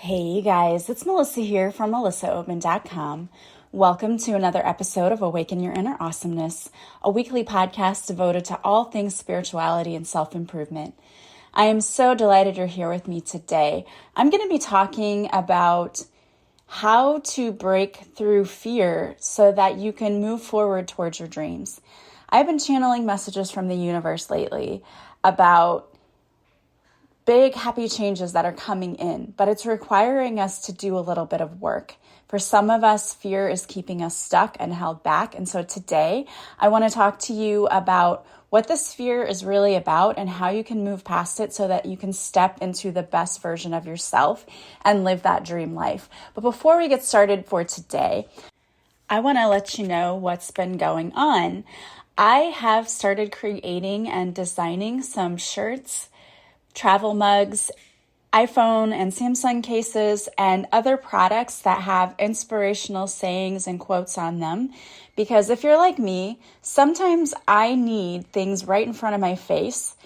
Hey guys, it's Melissa here from melissaoatman.com. Welcome to another episode of Awaken Your Inner Awesomeness, a weekly podcast devoted to all things spirituality and self-improvement. I am so delighted you're here with me today. I'm going to be talking about how to break through fear so that you can move forward towards your dreams. I've been channeling messages from the universe lately about big, happy changes that are coming in, but it's requiring us to do a little bit of work. For some of us, fear is keeping us stuck and held back. And so today, I want to talk to you about what this fear is really about and how you can move past it so that you can step into the best version of yourself and live that dream life. But before we get started for today, I want to let you know what's been going on. I have started creating and designing some shirts, travel mugs, iPhone and Samsung cases, and other products that have inspirational sayings and quotes on them. Because if you're like me, sometimes I need things right in front of my face.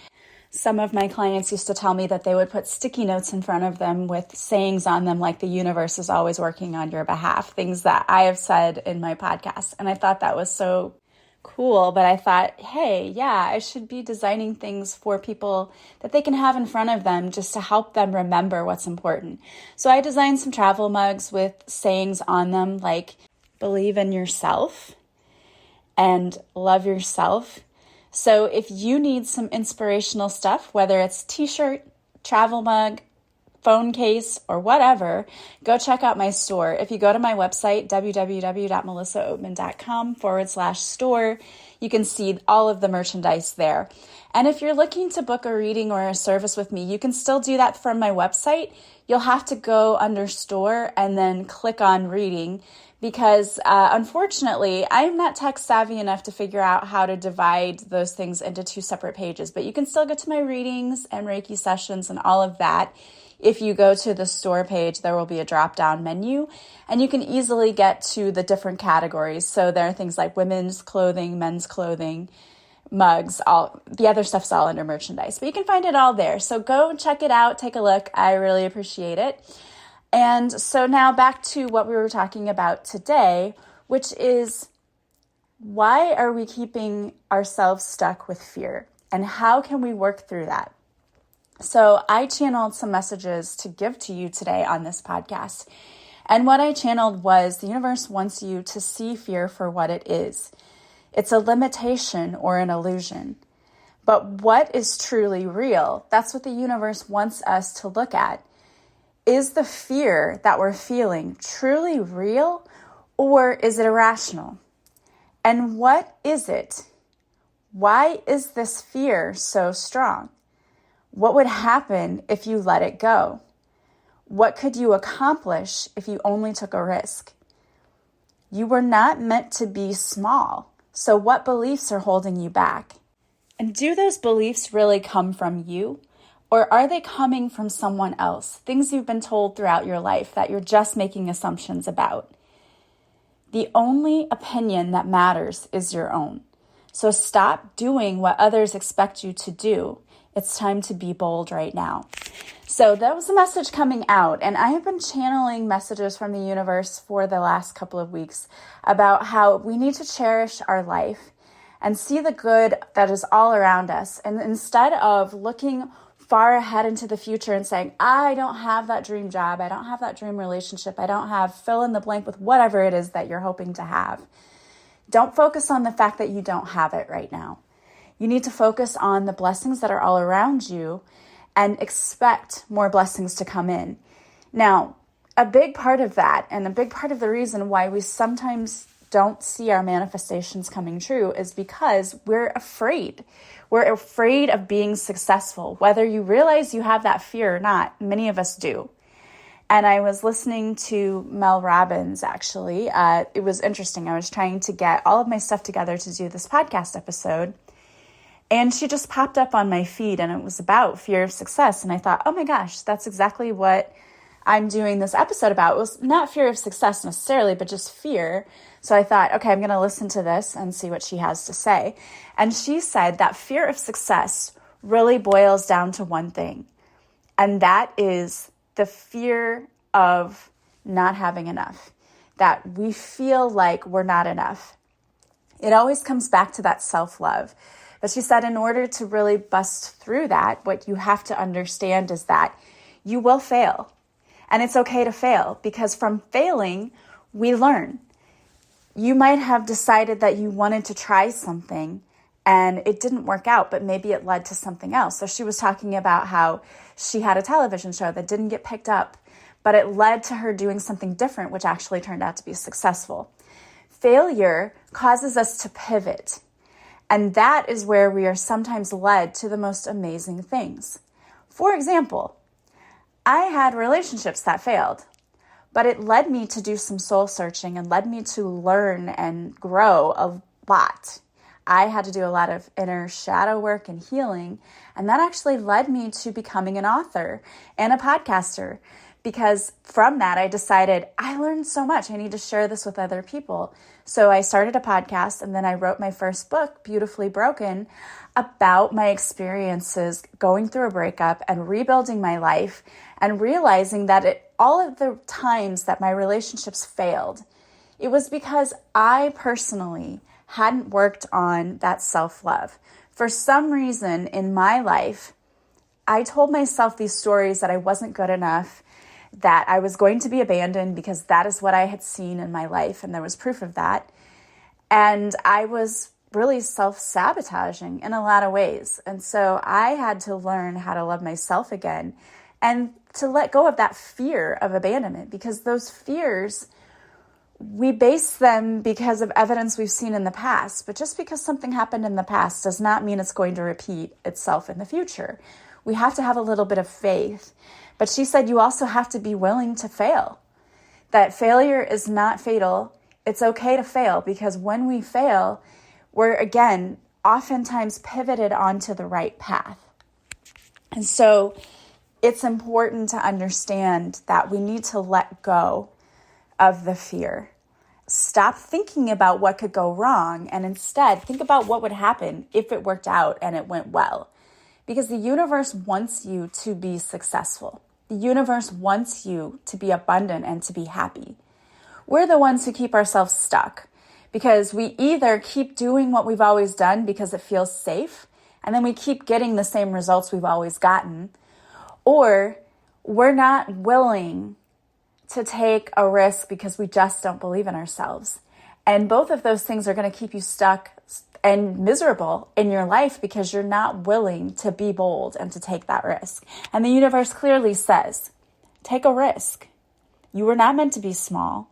Some of my clients used to tell me that they would put sticky notes in front of them with sayings on them like the universe is always working on your behalf, things that I have said in my podcast. And I thought that was so cool, but I thought, hey, yeah, I should be designing things for people that they can have in front of them just to help them remember what's important. So I designed some travel mugs with sayings on them like believe in yourself and love yourself. So if you need some inspirational stuff, whether it's t-shirt, travel mug, phone case, or whatever, go check out my store. If you go to my website, www.melissaoatman.com/store, you can see all of the merchandise there. And if you're looking to book a reading or a service with me, you can still do that from my website. You'll have to go under store and then click on reading because unfortunately, I'm not tech savvy enough to figure out how to divide those things into two separate pages, but you can still get to my readings and Reiki sessions and all of that. If you go to the store page, there will be a drop-down menu, and you can easily get to the different categories. So there are things like women's clothing, men's clothing, mugs, all the other stuff's all under merchandise. But you can find it all there. So go check it out, take a look. I really appreciate it. And so now back to what we were talking about today, which is why are we keeping ourselves stuck with fear? And how can we work through that? So I channeled some messages to give to you today on this podcast. And what I channeled was the universe wants you to see fear for what it is. It's a limitation or an illusion. But what is truly real? That's what the universe wants us to look at. Is the fear that we're feeling truly real or is it irrational? And what is it? Why is this fear so strong? What would happen if you let it go? What could you accomplish if you only took a risk? You were not meant to be small. So what beliefs are holding you back? And do those beliefs really come from you? Or are they coming from someone else? Things you've been told throughout your life that you're just making assumptions about. The only opinion that matters is your own. So stop doing what others expect you to do. It's time to be bold right now. So that was the message coming out. And I have been channeling messages from the universe for the last couple of weeks about how we need to cherish our life and see the good that is all around us. And instead of looking far ahead into the future and saying, I don't have that dream job, I don't have that dream relationship, I don't have fill in the blank with whatever it is that you're hoping to have. Don't focus on the fact that you don't have it right now. You need to focus on the blessings that are all around you and expect more blessings to come in. Now, a big part of that and a big part of the reason why we sometimes don't see our manifestations coming true is because we're afraid. We're afraid of being successful, whether you realize you have that fear or not. Many of us do. And I was listening to Mel Robbins, actually. It was interesting. I was trying to get all of my stuff together to do this podcast episode. And she just popped up on my feed and it was about fear of success. And I thought, oh my gosh, that's exactly what I'm doing this episode about. It was not fear of success necessarily, but just fear. So I thought, okay, I'm going to listen to this and see what she has to say. And she said that fear of success really boils down to one thing. And that is the fear of not having enough, that we feel like we're not enough. It always comes back to that self-love. But she said in order to really bust through that, what you have to understand is that you will fail. And it's okay to fail, because from failing, we learn. You might have decided that you wanted to try something and it didn't work out, but maybe it led to something else. So she was talking about how she had a television show that didn't get picked up, but it led to her doing something different, which actually turned out to be successful. Failure causes us to pivot. And that is where we are sometimes led to the most amazing things. For example, I had relationships that failed, but it led me to do some soul searching and led me to learn and grow a lot. I had to do a lot of inner shadow work and healing, and that actually led me to becoming an author and a podcaster, because from that I decided I learned so much. I need to share this with other people. So I started a podcast, and then I wrote my first book, Beautifully Broken, about my experiences going through a breakup and rebuilding my life and realizing that all of the times that my relationships failed, it was because I personally hadn't worked on that self-love. For some reason in my life, I told myself these stories that I wasn't good enough, that I was going to be abandoned because that is what I had seen in my life, and there was proof of that. And I was really self-sabotaging in a lot of ways. And so I had to learn how to love myself again and to let go of that fear of abandonment, because those fears, we base them because of evidence we've seen in the past. But just because something happened in the past does not mean it's going to repeat itself in the future. We have to have a little bit of faith. But she said you also have to be willing to fail. That failure is not fatal. It's okay to fail, because when we fail, we're again oftentimes pivoted onto the right path. And so it's important to understand that we need to let go of the fear. Stop thinking about what could go wrong and instead think about what would happen if it worked out and it went well. Because the universe wants you to be successful. The universe wants you to be abundant and to be happy. We're the ones who keep ourselves stuck because we either keep doing what we've always done because it feels safe, and then we keep getting the same results we've always gotten, or we're not willing to take a risk because we just don't believe in ourselves. And both of those things are going to keep you stuck and miserable in your life because you're not willing to be bold and to take that risk. And the universe clearly says, take a risk. You were not meant to be small.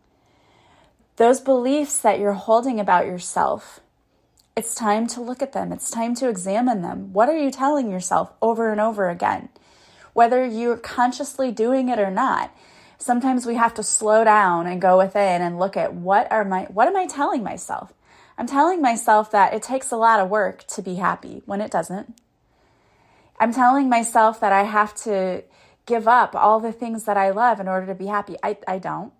Those beliefs that you're holding about yourself, it's time to look at them. It's time to examine them. What are you telling yourself over and over again? Whether you're consciously doing it or not, sometimes we have to slow down and go within and look at what am I telling myself? I'm telling myself that it takes a lot of work to be happy when it doesn't. I'm telling myself that I have to give up all the things that I love in order to be happy. I don't.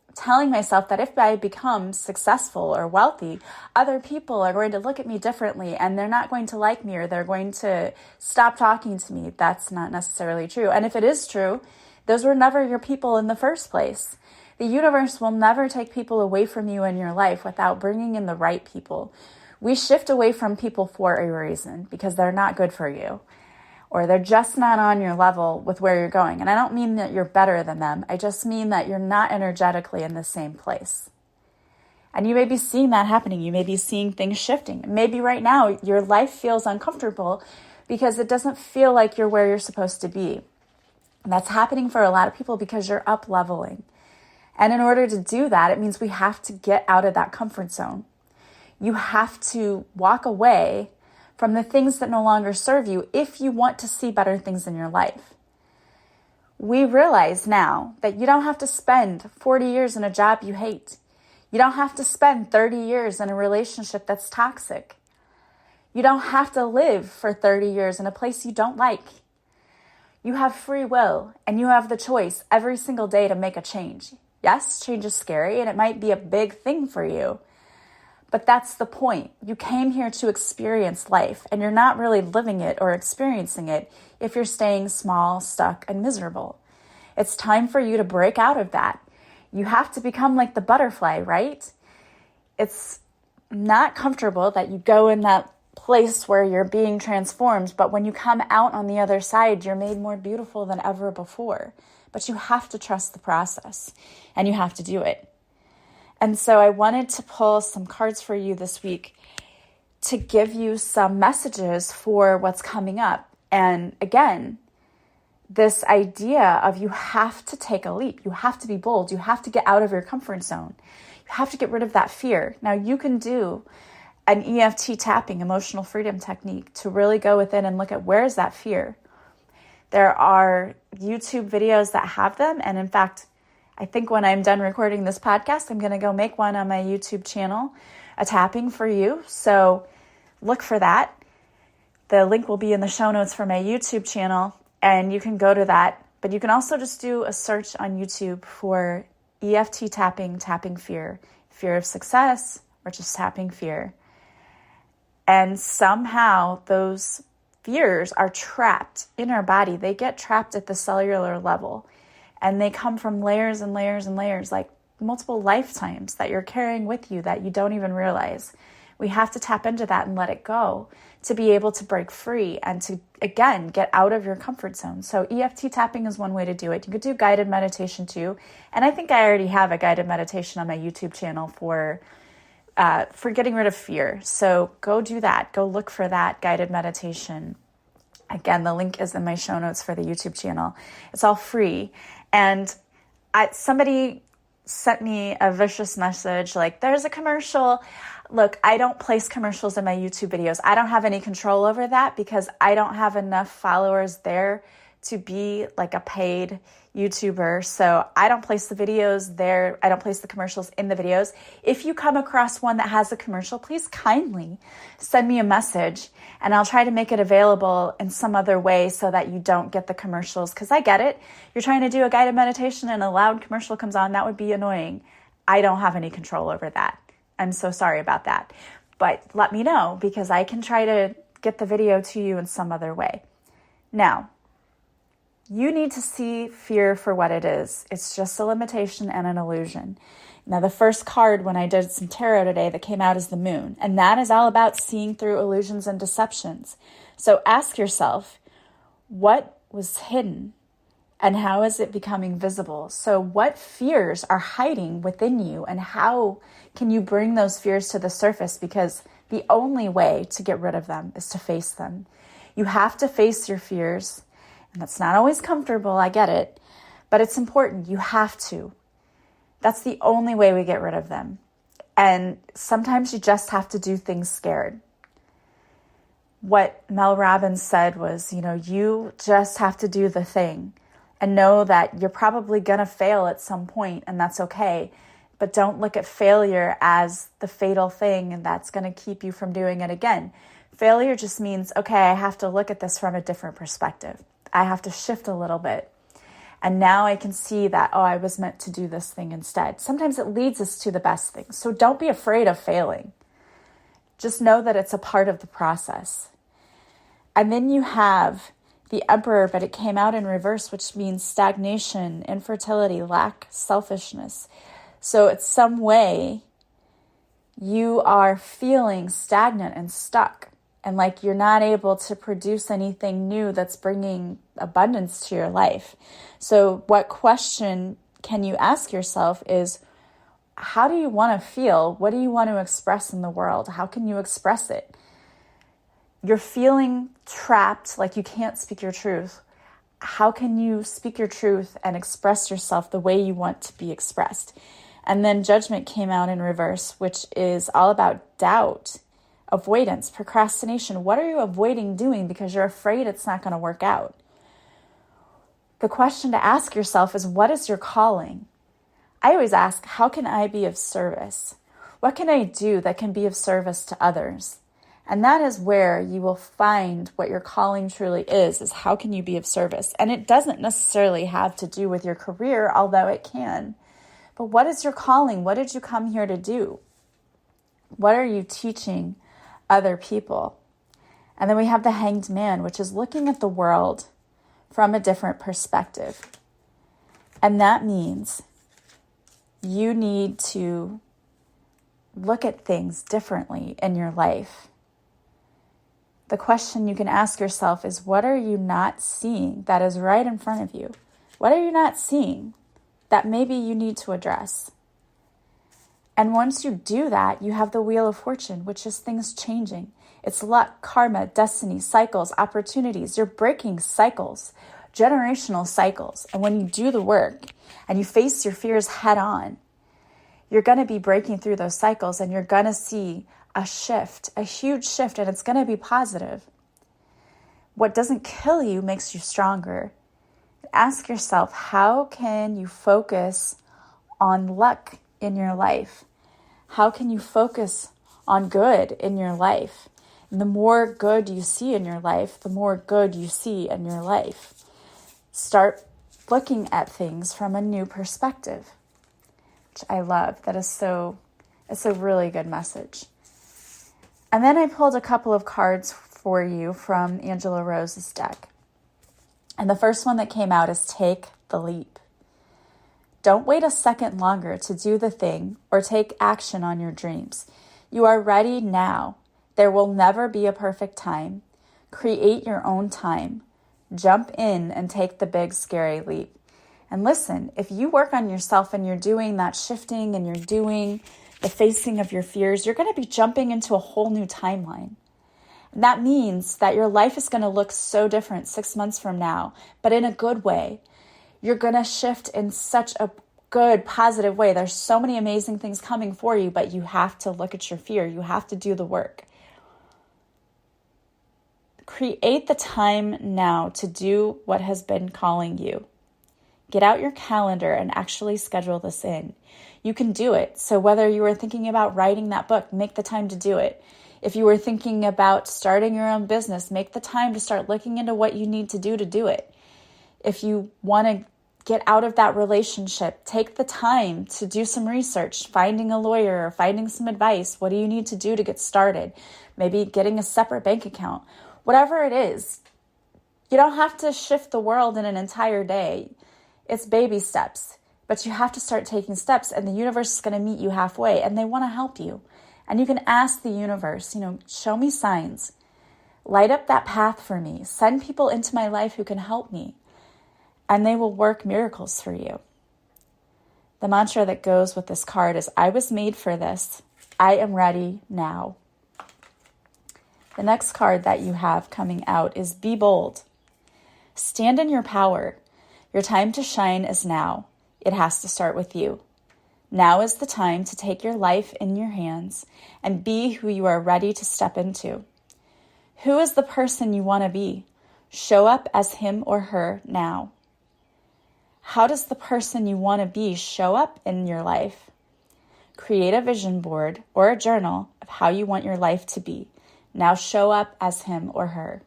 I'm telling myself that if I become successful or wealthy, other people are going to look at me differently and they're not going to like me, or they're going to stop talking to me. That's not necessarily true. And if it is true, those were never your people in the first place. The universe will never take people away from you in your life without bringing in the right people. We shift away from people for a reason, because they're not good for you, or they're just not on your level with where you're going. And I don't mean that you're better than them. I just mean that you're not energetically in the same place. And you may be seeing that happening. You may be seeing things shifting. Maybe right now your life feels uncomfortable because it doesn't feel like you're where you're supposed to be. And that's happening for a lot of people because you're up leveling. And in order to do that, it means we have to get out of that comfort zone. You have to walk away from the things that no longer serve you if you want to see better things in your life. We realize now that you don't have to spend 40 years in a job you hate. You don't have to spend 30 years in a relationship that's toxic. You don't have to live for 30 years in a place you don't like. You have free will, and you have the choice every single day to make a change. Yes, change is scary, and it might be a big thing for you. But that's the point. You came here to experience life, and you're not really living it or experiencing it if you're staying small, stuck, and miserable. It's time for you to break out of that. You have to become like the butterfly, right? It's not comfortable that you go in that place where you're being transformed, but when you come out on the other side, you're made more beautiful than ever before. But you have to trust the process, and you have to do it. And so I wanted to pull some cards for you this week to give you some messages for what's coming up. And again, this idea of you have to take a leap. You have to be bold. You have to get out of your comfort zone. You have to get rid of that fear. Now, you can do an EFT tapping, emotional freedom technique, to really go within and look at where is that fear. There are YouTube videos that have them. And in fact, I think when I'm done recording this podcast, I'm going to go make one on my YouTube channel, a tapping for you. So look for that. The link will be in the show notes for my YouTube channel, and you can go to that. But you can also just do a search on YouTube for EFT tapping, tapping fear, fear of success, or just tapping fear. And somehow those fears are trapped in our body. They get trapped at the cellular level, and they come from layers and layers and layers, like multiple lifetimes that you're carrying with you that you don't even realize. We have to tap into that and let it go to be able to break free and to, again, get out of your comfort zone. So EFT tapping is one way to do it. You could do guided meditation too. And I think I already have a guided meditation on my YouTube channel for getting rid of fear. So go do that. Go look for that guided meditation. Again, the link is in my show notes for the YouTube channel. It's all free. And somebody sent me a vicious message like, there's a commercial. Look, I don't place commercials in my YouTube videos. I don't have any control over that because I don't have enough followers there to be like a paid YouTuber. So I don't place the videos there. I don't place the commercials in the videos. If you come across one that has a commercial, please kindly send me a message and I'll try to make it available in some other way so that you don't get the commercials. Because I get it. You're trying to do a guided meditation and a loud commercial comes on. That would be annoying. I don't have any control over that. I'm so sorry about that. But let me know because I can try to get the video to you in some other way. Now, you need to see fear for what it is. It's just a limitation and an illusion. Now, the first card when I did some tarot today that came out is the moon. And that is all about seeing through illusions and deceptions. So ask yourself, what was hidden and how is it becoming visible? So what fears are hiding within you and how can you bring those fears to the surface? Because the only way to get rid of them is to face them. You have to face your fears. And that's not always comfortable, I get it, but it's important. You have to. That's the only way we get rid of them. And sometimes you just have to do things scared. What Mel Robbins said was, you just have to do the thing and know that you're probably going to fail at some point, and that's okay. But don't look at failure as the fatal thing and that's going to keep you from doing it again. Failure just means, okay, I have to look at this from a different perspective. I have to shift a little bit. And now I can see that, I was meant to do this thing instead. Sometimes it leads us to the best things. So don't be afraid of failing. Just know that it's a part of the process. And then you have the Emperor, but it came out in reverse, which means stagnation, infertility, lack, selfishness. So it's some way you are feeling stagnant and stuck. And like you're not able to produce anything new that's bringing abundance to your life. So what question can you ask yourself is, how do you want to feel? What do you want to express in the world? How can you express it? You're feeling trapped, like you can't speak your truth. How can you speak your truth and express yourself the way you want to be expressed? And then Judgment came out in reverse, which is all about doubt. Avoidance, procrastination. What are you avoiding doing because you're afraid it's not going to work out? The question to ask yourself is, what is your calling? I always ask, how can I be of service? What can I do that can be of service to others? And that is where you will find what your calling truly is how can you be of service? And it doesn't necessarily have to do with your career, although it can. But what is your calling? What did you come here to do? What are you teaching other people? And then we have the Hanged Man, which is looking at the world from a different perspective. And that means you need to look at things differently in your life. The question you can ask yourself is, what are you not seeing that is right in front of you? What are you not seeing that maybe you need to address? And once you do that, you have the Wheel of Fortune, which is things changing. It's luck, karma, destiny, cycles, opportunities. You're breaking cycles, generational cycles. And when you do the work and you face your fears head on, you're going to be breaking through those cycles and you're going to see a shift, a huge shift, and it's going to be positive. What doesn't kill you makes you stronger. Ask yourself, how can you focus on luck in your life? How can you focus on good in your life? And the more good you see in your life, the more good you see in your life. Start looking at things from a new perspective, which I love. It's a really good message. And then I pulled a couple of cards for you from Angela Rose's deck. And the first one that came out is Take the Leap. Don't wait a second longer to do the thing or take action on your dreams. You are ready now. There will never be a perfect time. Create your own time. Jump in and take the big, scary leap. And listen, if you work on yourself and you're doing that shifting and you're doing the facing of your fears, you're going to be jumping into a whole new timeline. And that means that your life is going to look so different 6 months from now, but in a good way. You're going to shift in such a good, positive way. There's so many amazing things coming for you, but you have to look at your fear. You have to do the work. Create the time now to do what has been calling you. Get out your calendar and actually schedule this in. You can do it. So whether you were thinking about writing that book, make the time to do it. If you were thinking about starting your own business, make the time to start looking into what you need to do it. If you want to get out of that relationship, take the time to do some research, finding a lawyer or finding some advice. What do you need to do to get started? Maybe getting a separate bank account. Whatever it is, you don't have to shift the world in an entire day. It's baby steps, but you have to start taking steps, and the universe is going to meet you halfway, and they want to help you. And you can ask the universe, show me signs. Light up that path for me. Send people into my life who can help me, and they will work miracles for you. The mantra that goes with this card is, I was made for this. I am ready now. The next card that you have coming out is Be Bold. Stand in your power. Your time to shine is now. It has to start with you. Now is the time to take your life in your hands and be who you are ready to step into. Who is the person you want to be? Show up as him or her now. How does the person you want to be show up in your life? Create a vision board or a journal of how you want your life to be. Now show up as him or her.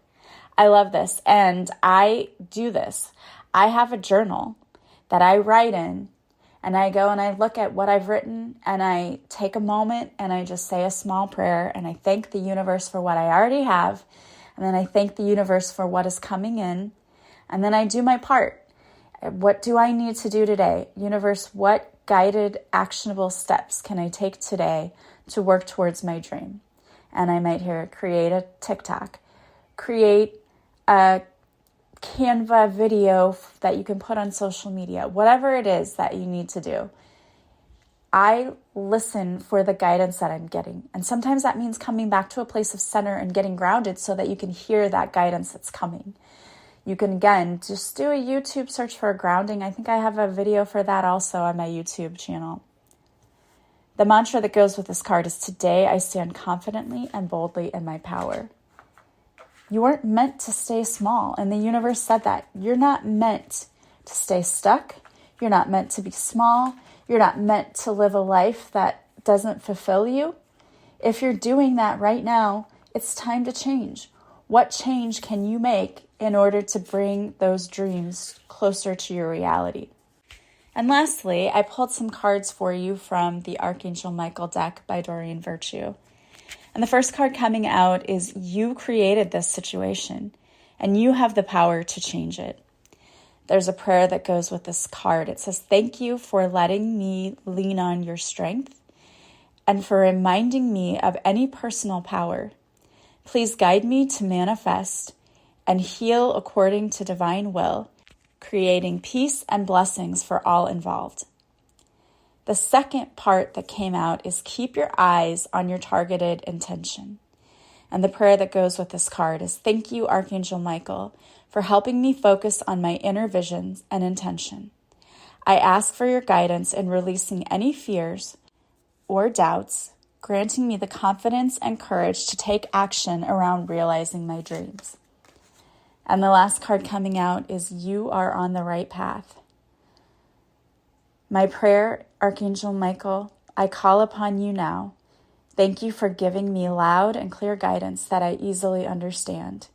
I love this, and I do this. I have a journal that I write in, and I go and I look at what I've written, and I take a moment and I just say a small prayer, and I thank the universe for what I already have, and then I thank the universe for what is coming in, and then I do my part. What do I need to do today? Universe, what guided, actionable steps can I take today to work towards my dream? And I might hear, create a TikTok, create a Canva video that you can put on social media, whatever it is that you need to do. I listen for the guidance that I'm getting. And sometimes that means coming back to a place of center and getting grounded so that you can hear that guidance that's coming. You can, again, just do a YouTube search for grounding. I think I have a video for that also on my YouTube channel. The mantra that goes with this card is, today I stand confidently and boldly in my power. You weren't meant to stay small, and the universe said that. You're not meant to stay stuck. You're not meant to be small. You're not meant to live a life that doesn't fulfill you. If you're doing that right now, it's time to change. What change can you make in order to bring those dreams closer to your reality? And lastly, I pulled some cards for you from the Archangel Michael deck by Doreen Virtue. And the first card coming out is, you created this situation and you have the power to change it. there's a prayer that goes with this card. It says, "Thank you for letting me lean on your strength and for reminding me of any personal power. Please guide me to manifest and heal according to divine will, creating peace and blessings for all involved." The second part that came out is keep your eyes on your targeted intention. And the prayer that goes with this card is, "Thank you, Archangel Michael, for helping me focus on my inner visions and intention. I ask for your guidance in releasing any fears or doubts, granting me the confidence and courage to take action around realizing my dreams." And the last card coming out is, "You are on the right path. My prayer, Archangel Michael, I call upon you now. Thank you for giving me loud and clear guidance that I easily understand.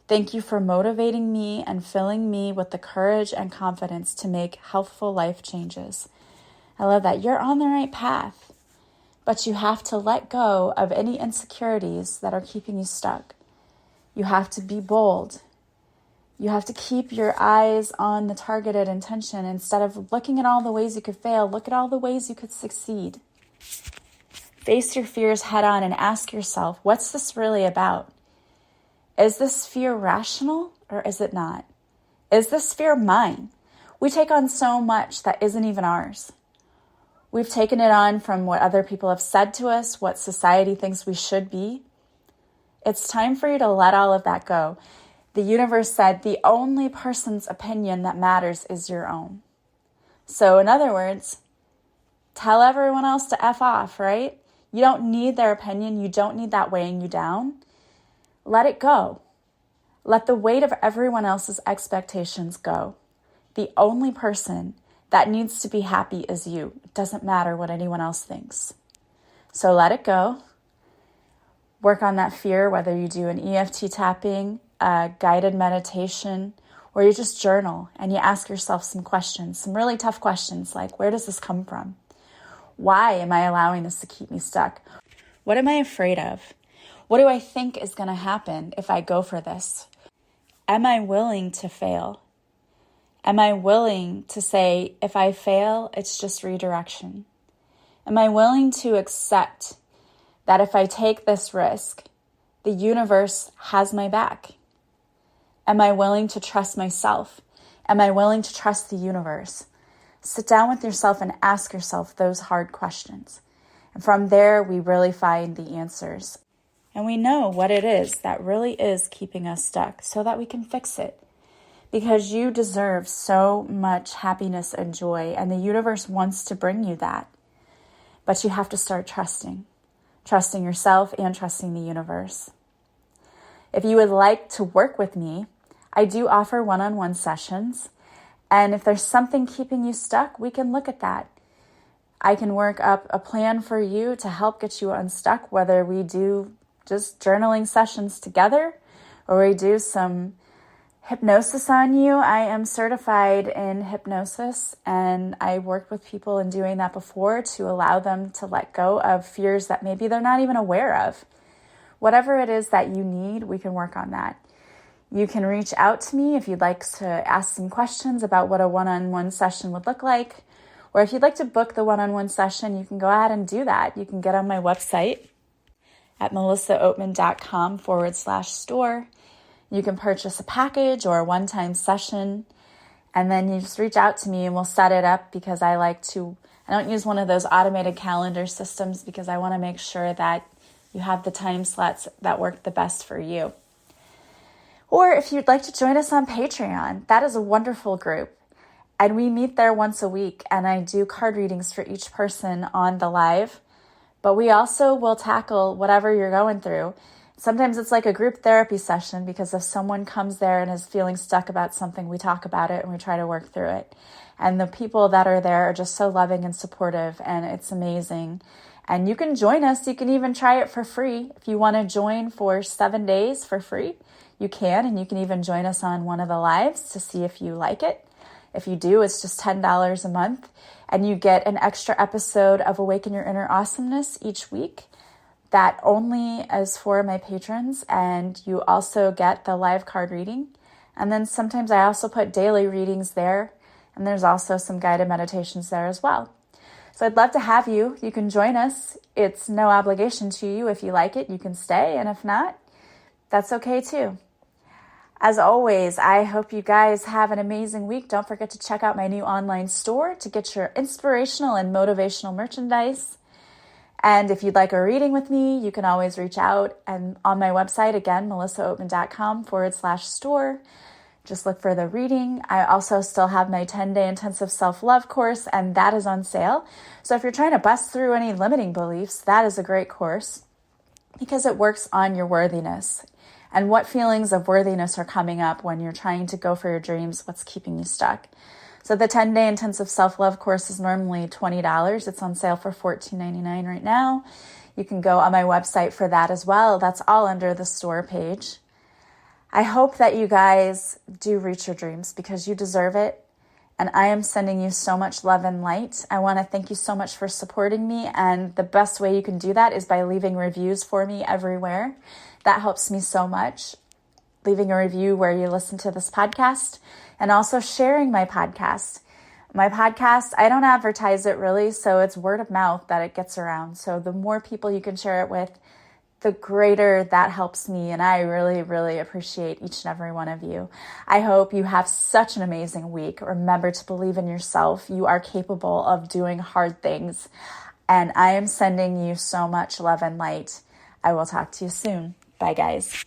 Thank you for motivating me and filling me with the courage and confidence to make healthful life changes." I love that. You're on the right path, but you have to let go of any insecurities that are keeping you stuck. You have to be bold. You have to keep your eyes on the targeted intention. Instead of looking at all the ways you could fail, look at all the ways you could succeed. Face your fears head on and ask yourself, what's this really about? Is this fear rational or is it not? Is this fear mine? We take on so much that isn't even ours. We've taken it on from what other people have said to us, what society thinks we should be. It's time for you to let all of that go. The universe said the only person's opinion that matters is your own. So in other words, tell everyone else to F off, right? You don't need their opinion. You don't need that weighing you down. Let it go. Let the weight of everyone else's expectations go. The only person that needs to be happy is you. It doesn't matter what anyone else thinks. So let it go. Work on that fear, whether you do an EFT tapping, a guided meditation, or you just journal and you ask yourself some questions, some really tough questions like, where does this come from? Why am I allowing this to keep me stuck? What am I afraid of? What do I think is going to happen if I go for this? Am I willing to fail? Am I willing to say, if I fail, it's just redirection? Am I willing to accept that if I take this risk, the universe has my back? Am I willing to trust myself? Am I willing to trust the universe? Sit down with yourself and ask yourself those hard questions. And from there, we really find the answers. And we know what it is that really is keeping us stuck so that we can fix it. Because you deserve so much happiness and joy, and the universe wants to bring you that. But you have to start trusting yourself and trusting the universe. If you would like to work with me, I do offer one-on-one sessions. And if there's something keeping you stuck, we can look at that. I can work up a plan for you to help get you unstuck, whether we do just journaling sessions together or we do some hypnosis on you. I am certified in hypnosis, and I worked with people in doing that before to allow them to let go of fears that maybe they're not even aware of. Whatever it is that you need, we can work on that. You can reach out to me if you'd like to ask some questions about what a one-on-one session would look like. Or if you'd like to book the one-on-one session, you can go ahead and do that. You can get on my website at melissaoatman.com/store. You can purchase a package or a one-time session, and then you just reach out to me and we'll set it up, because I don't use one of those automated calendar systems because I want to make sure that you have the time slots that work the best for you. Or if you'd like to join us on Patreon, that is a wonderful group. And we meet there once a week, and I do card readings for each person on the live. But we also will tackle whatever you're going through. Sometimes it's like a group therapy session, because if someone comes there and is feeling stuck about something, we talk about it and we try to work through it. And the people that are there are just so loving and supportive, and it's amazing. And you can join us. You can even try it for free. If you want to join for 7 days for free, you can, and you can even join us on one of the lives to see if you like it. If you do, it's just $10 a month, and you get an extra episode of Awaken Your Inner Awesomeness each week. That only is for my patrons, and you also get the live card reading, And then sometimes I also put daily readings there, and there's also some guided meditations there as well. So I'd love to have you. You can join us. It's no obligation to you. If you like it, you can stay. And if not, that's okay too. As always, I hope you guys have an amazing week. Don't forget to check out my new online store to get your inspirational and motivational merchandise. And if you'd like a reading with me, you can always reach out. And on my website, again, melissaoatman.com/store. Just look for the reading. I also still have my 10-day intensive self-love course, and that is on sale. So if you're trying to bust through any limiting beliefs, that is a great course because it works on your worthiness and what feelings of worthiness are coming up when you're trying to go for your dreams, what's keeping you stuck. So the 10-day intensive self-love course is normally $20. It's on sale for $14.99 right now. You can go on my website for that as well. That's all under the store page. I hope that you guys do reach your dreams because you deserve it. And I am sending you so much love and light. I want to thank you so much for supporting me. And the best way you can do that is by leaving reviews for me everywhere. That helps me so much. Leaving a review where you listen to this podcast and also sharing my podcast. My podcast, I don't advertise it really, so it's word of mouth that it gets around. So the more people you can share it with, the greater that helps me. And I really, really appreciate each and every one of you. I hope you have such an amazing week. Remember to believe in yourself. You are capable of doing hard things. And I am sending you so much love and light. I will talk to you soon. Bye, guys.